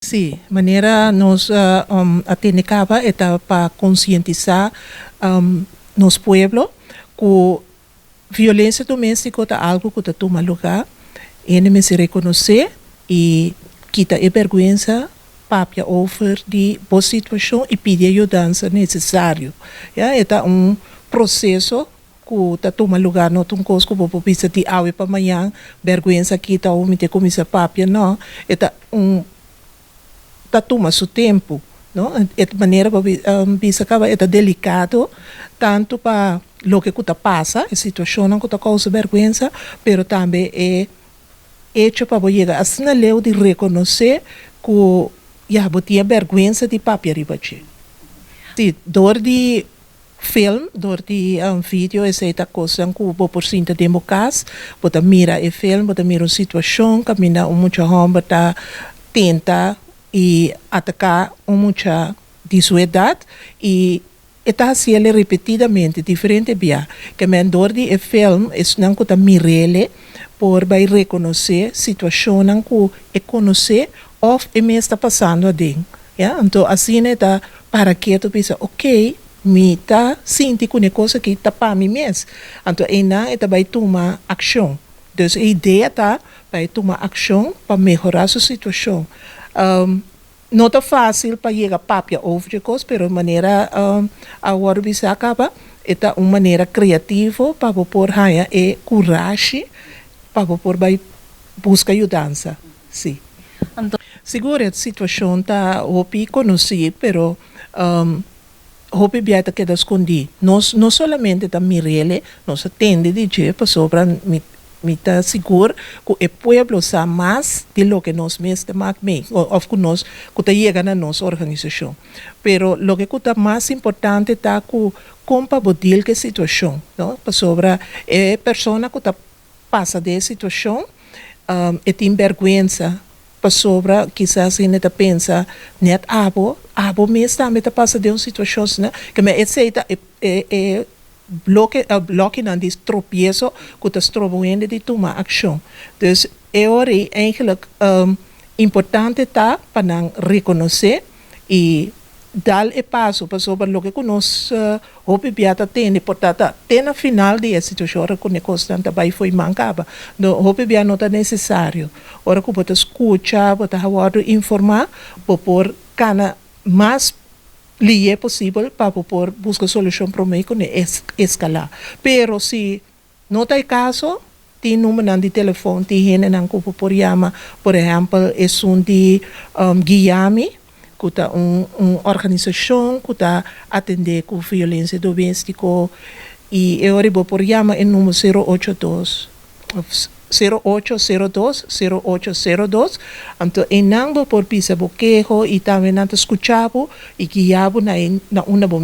Sí, maneira nos atenecava eta para conscientizar nos pueblo que violência doméstica é algo que está toma lugar, ele se reconhecer e quita a vergonha papia over de boa situação e pedir ajuda necessário. É processo que está toma lugar não tem coisa que vou pensar de hoje para amanhã, vergonha que está o me ter começar papia não, tá toma seu tempo, não? É de maneira bisa acaba é delicado tanto para lo que está passa, a situação que está causa vergonha, pero também é hecho para chegar assim na lei de reconhecer que já botia vergonha de papel ribachi. Sim, door de film, door de vídeo, essa é a coisa que o por cinta democas, bota mira o filme, bota mira a situação, camina muita homem tá tenta e atacar muita de sua idade e está sendo repetidamente diferente via que mentor de filme é não que está mirele por vai reconhecer situação que é conhecer ou é mesmo está passando a dentro, então assim é para que tu pensa ok me tá senti com uma coisa que está para mim mesmo, então é vai tomar ação, então a ideia tá vai tomar ação para melhorar sua situação. Não é fácil para chegar a papia over coisas, mas de maneira agora você acaba é uma maneira criativa para pôr raia e coragem para pôr vai buscar ajudança, sim. Seguro a situação tá hopi conheci, pero hopi biata queda escondi. Nós não somente tá mirele, nós atende de je para sobra me está seguro que o pueblo sabe mais de lo que nós mesmos ou que nós que está chegando na nossa organização. Pero lo que está mais importante está que como bodil que situação, não? Para sobre a pessoa que está passa de situação tem vergonha para sobre quizás ainda está pensa net abo mesmo também está passa de uma situação, né? Que me aceita bloque não diz tropeço que está estroboendo de tomar ação. Então, é hora eigenlijk importante tá para não reconhecer e dar o passo para sobre o que nós hope biata tem, portanto, tem na final de situação que o constante vai foi mancava. No hope biata não é necessário. Ora que você escuta, você informar, por cana mais li é possível para poder buscar solução para o meio escalar. Pero se não tem caso, tem número de telefone, tem gente que pode chamar, por exemplo, é de Guiami, que está uma organização que está atendendo com violência doméstica e eu pode chamar em número 0802. Então, não por pisar boquejo e também não escuchar e guiar na uma boa